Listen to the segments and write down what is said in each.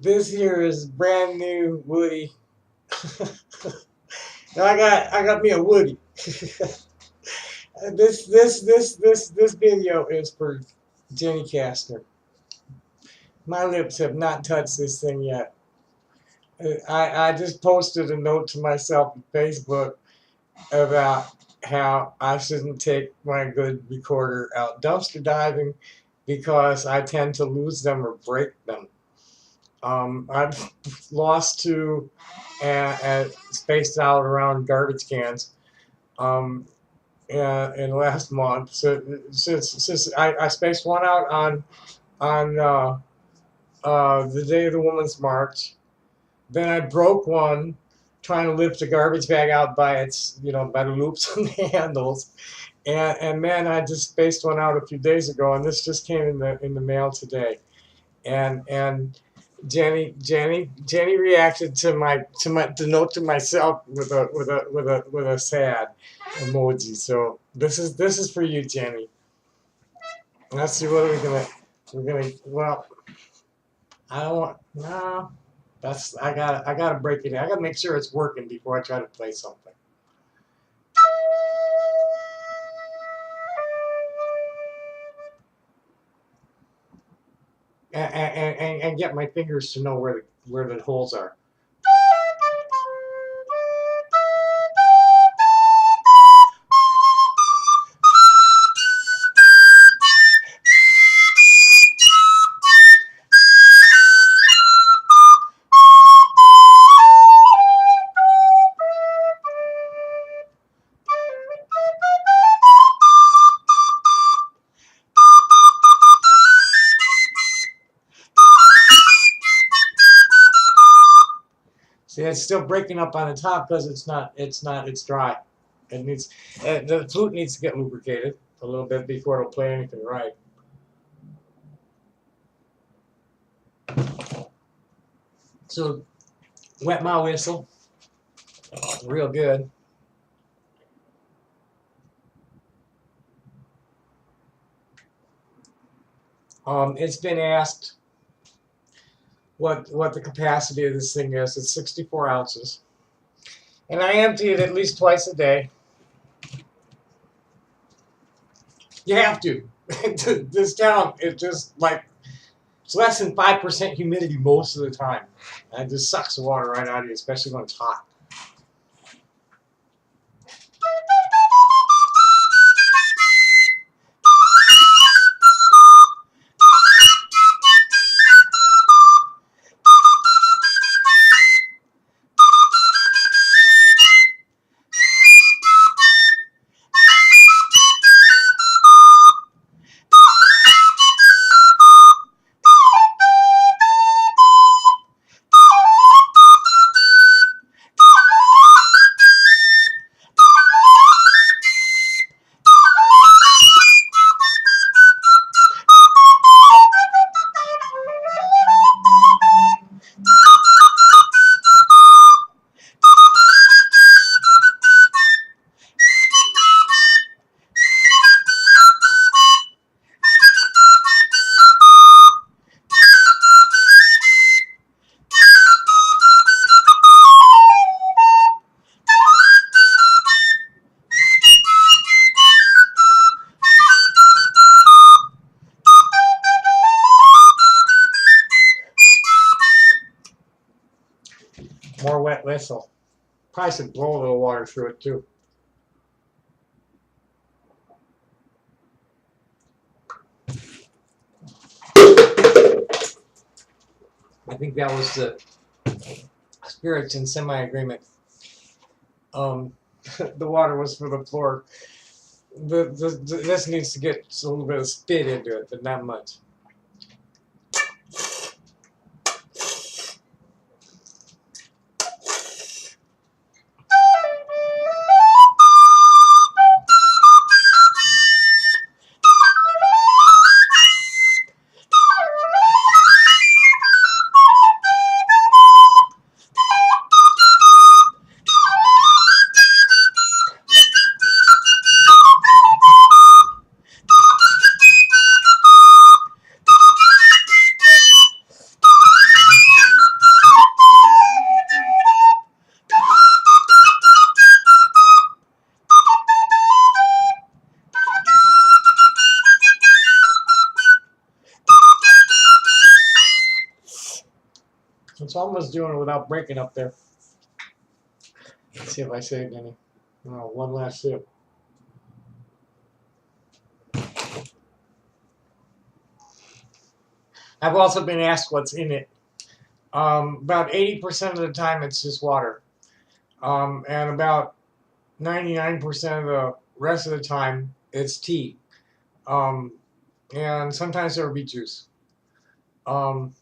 This here is brand new Woody. Now I got me a Woody. This video is for Jenny Kastner. My lips have not touched this thing yet. I just posted a note to myself on Facebook about how I shouldn't take my good recorder out dumpster diving because I tend to lose them or break them. I've lost two and spaced out around garbage cans in last month. So since I spaced one out on the day of the Women's March, then I broke one trying to lift the garbage bag out by its by the loops on the handles. And man, I just spaced one out a few days ago, and this just came in the mail today. And Jenny reacted to the note to myself with a sad emoji. So this is for you, Jenny. Let's see what well, I don't want no. That's I gotta break it in. I gotta make sure it's working before I try to play something. And get my fingers to know where the holes are. See, it's still breaking up on the top because it's dry. It needs the flute needs to get lubricated a little bit before it'll play anything right. So wet my whistle real good. It's been asked what the capacity of this thing is. It's 64 ounces, and I empty it at least twice a day. You have to. This town is just like it's less than 5% humidity most of the time, and it just sucks the water right out of you, especially when it's hot. More wet whistle. Probably should blow a little water through it too. I think that was the spirits in semi-agreement. The water was for the floor. This needs to get a little bit of spit into it, but not much. It's almost doing it without breaking up there. Let's see if I saved any. Oh, one last sip. I've also been asked what's in it. About 80% of the time, it's just water. And about 99% of the rest of the time, it's tea. Um, and sometimes there will be juice. Um,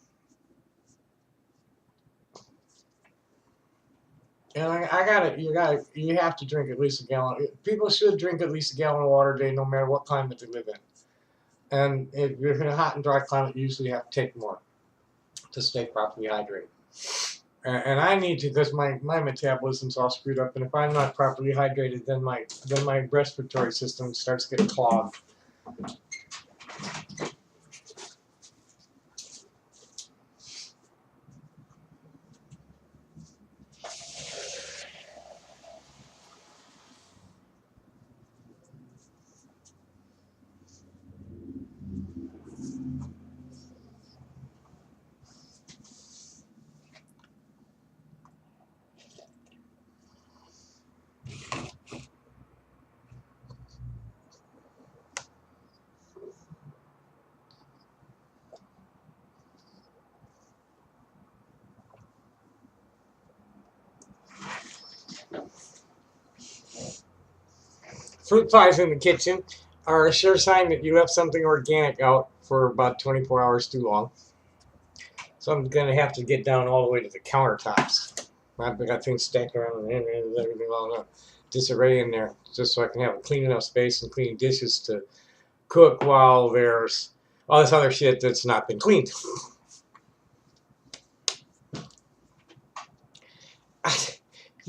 and I got it. You have to drink at least a gallon. People should drink at least a gallon of water a day, no matter what climate they live in. And if you're in a hot and dry climate, you usually have to take more to stay properly hydrated. And I need to, because my metabolism's all screwed up, and if I'm not properly hydrated, then my respiratory system starts getting clogged. Fruit flies in the kitchen are a sure sign that you left something organic out for about 24 hours too long. So I'm going to have to get down all the way to the countertops. I've got things stacked around and everything all up, disarray in there, just so I can have a clean enough space and clean dishes to cook while there's all this other shit that's not been cleaned.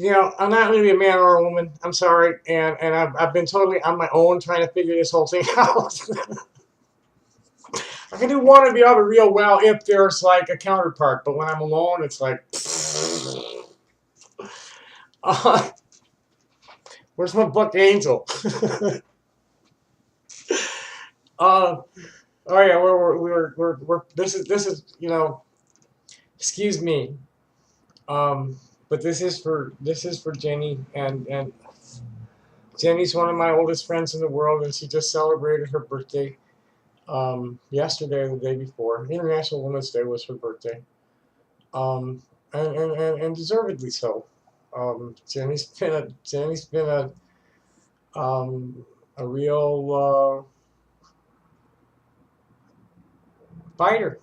I'm not going to be a man or a woman. I'm sorry, and I've been totally on my own trying to figure this whole thing out. I can do one or the other real well if there's like a counterpart, but when I'm alone, it's like, where's my buck angel? Oh yeah, we're this is excuse me, but this is for Jenny, and Jenny's one of my oldest friends in the world, and she just celebrated her birthday yesterday or the day before. International Women's Day was her birthday, and deservedly so. Jenny's been a real fighter.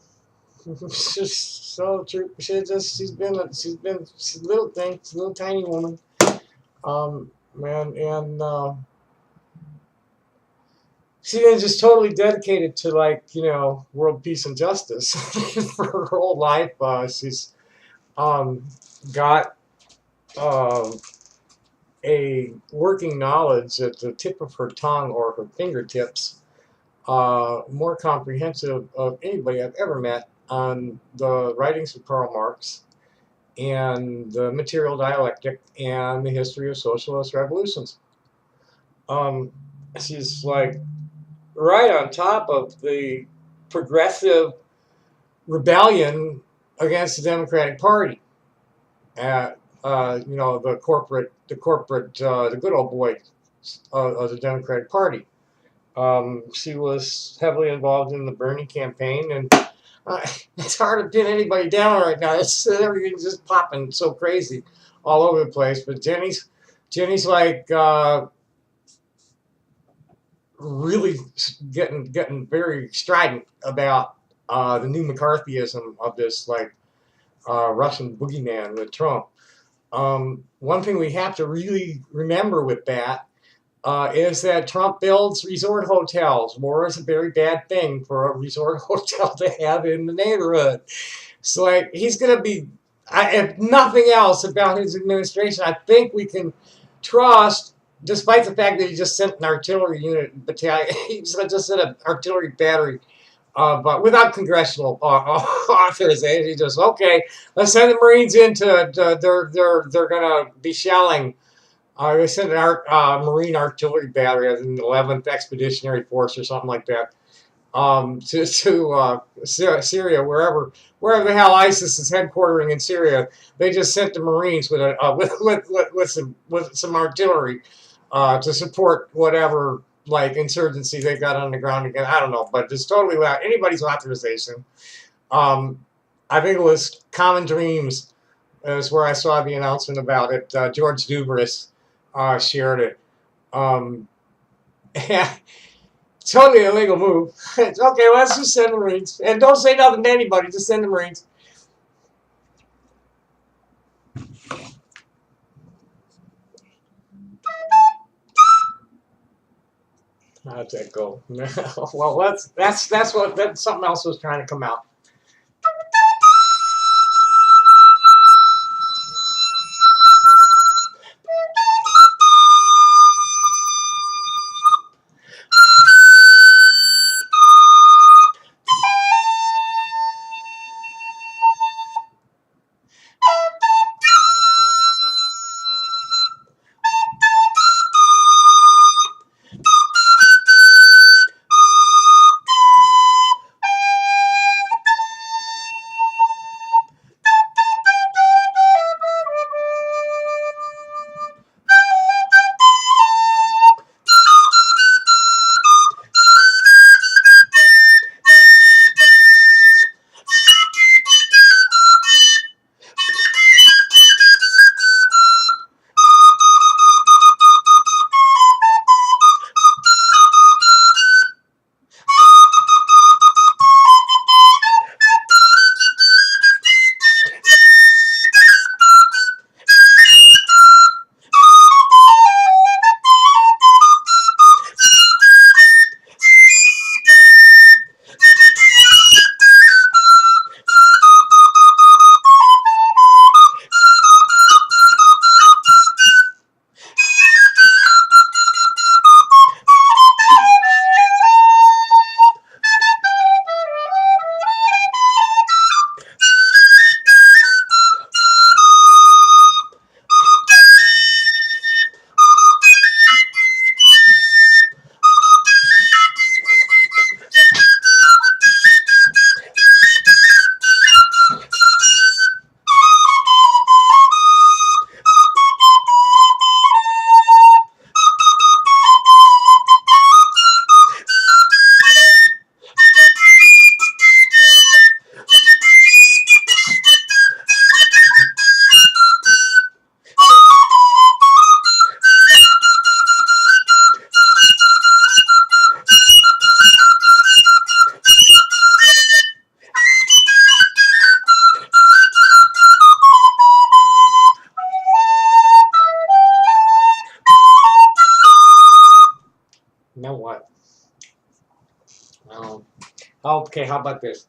She's so true. She's a little thing. She's a little tiny woman. Man, and she's been just totally dedicated to world peace and justice for her whole life. She's got a working knowledge at the tip of her tongue or her fingertips, more comprehensive of anybody I've ever met on the writings of Karl Marx and the material dialectic and the history of socialist revolutions. She's like right on top of the progressive rebellion against the Democratic Party. The good old boy of the Democratic Party. She was heavily involved in the Bernie campaign, and it's hard to pin anybody down right now. Everything's just popping so crazy all over the place. But Jenny's like really getting very strident about the new McCarthyism of this Russian boogeyman with Trump. One thing we have to really remember with that is that Trump builds resort hotels. War is a very bad thing for a resort hotel to have in the neighborhood. So he's going to be, if nothing else about his administration, I think we can trust, despite the fact that he just sent an artillery unit battalion, he just sent an artillery battery, but without congressional authorization. He just, okay, let's send the Marines in they're going to be shelling. They sent an Marine artillery battery in the 11th Expeditionary Force or something like that. Syria, wherever the hell ISIS is headquartering in Syria. They just sent the Marines with a with some artillery to support whatever like insurgency they got on the ground again. I don't know, but it's totally without anybody's authorization. Um, I think it was Common Dreams is where I saw the announcement about it. George Dubras shared it. Um, yeah, totally illegal move. It's okay, well, let's just send the Marines. And don't say nothing to anybody, just send the Marines. How'd that go? Well, that's something else was trying to come out. Now what? Um, okay, how about this?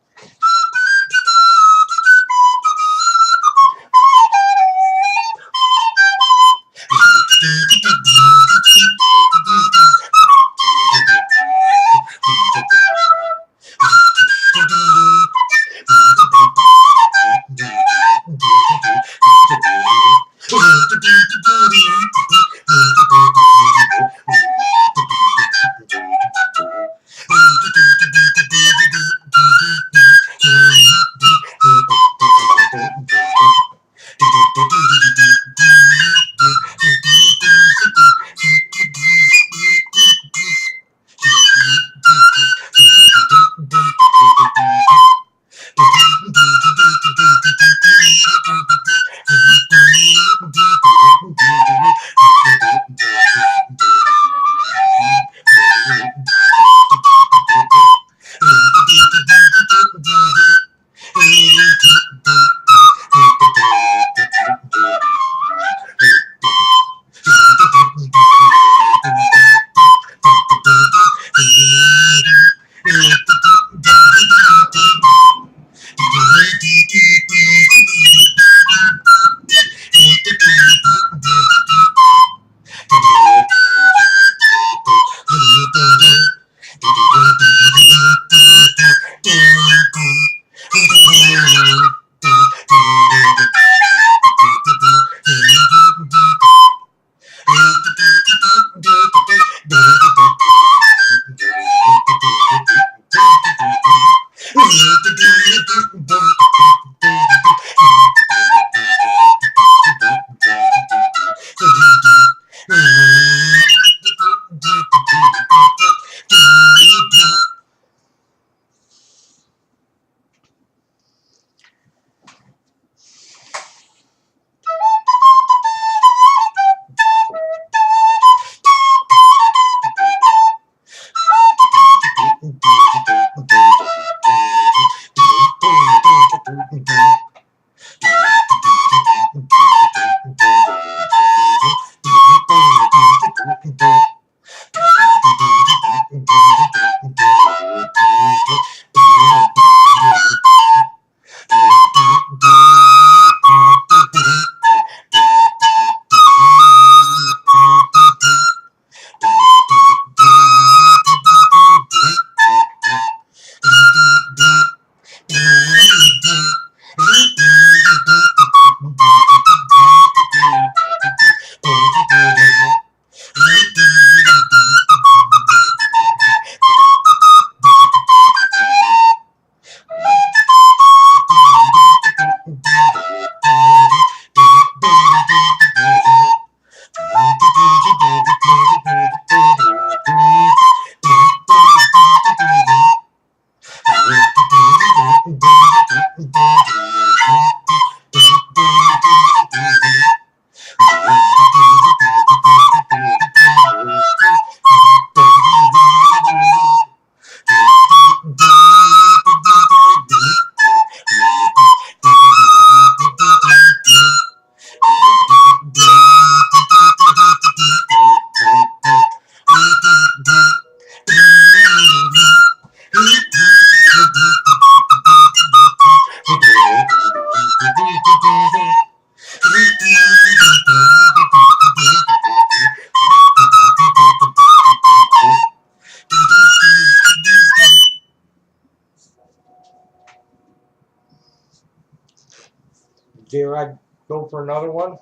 Dare I go for another one?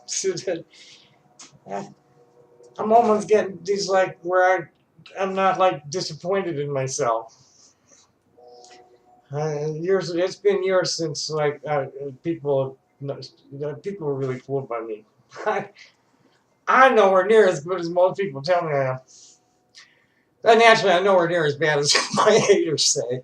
I'm almost getting these like where I'm not like disappointed in myself. Years it's been years since like people were really fooled by me. I'm nowhere near as good as most people tell me I am. And naturally, I'm nowhere near as bad as my haters say.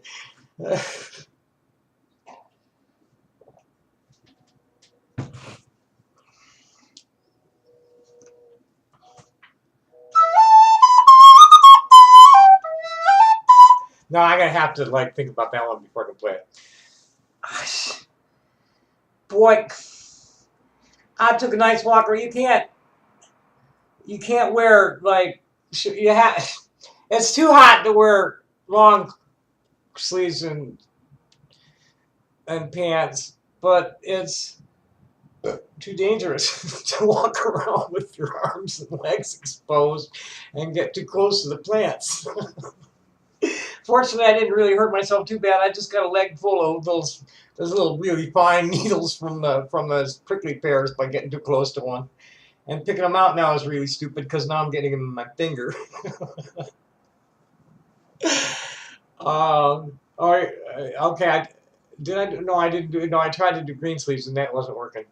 No, I'm gonna have to like think about that one before I can play it. Boy, I took a nice walker. You can't wear like you have. It's too hot to wear long sleeves and pants, but it's too dangerous to walk around with your arms and legs exposed and get too close to the plants. Fortunately, I didn't really hurt myself too bad. I just got a leg full of those little really fine needles from the prickly pears by getting too close to one. And picking them out now is really stupid because now I'm getting them in my finger. All right, okay. Did I? No, I didn't do. No, I tried to do green sleeves and that wasn't working.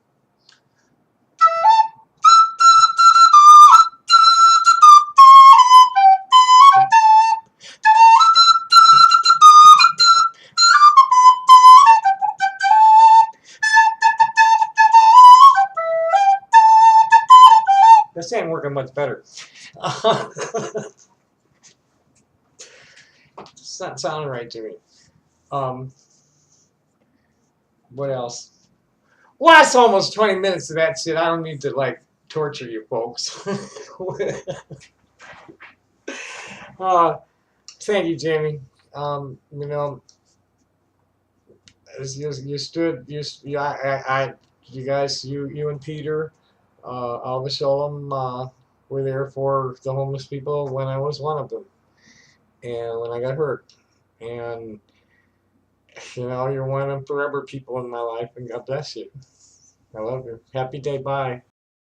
This ain't working much better. It's not sounding right to me. Um, what else? Well, that's almost 20 minutes of that shit. I don't need to like torture you folks. uh, thank you, Jamie. You know, you stood, you guys, you and Peter, Alva Sholem, were there for the homeless people when I was one of them, and when I got hurt, and you know, you're one of them forever people in my life, and God bless you. I love you. Happy day. Bye.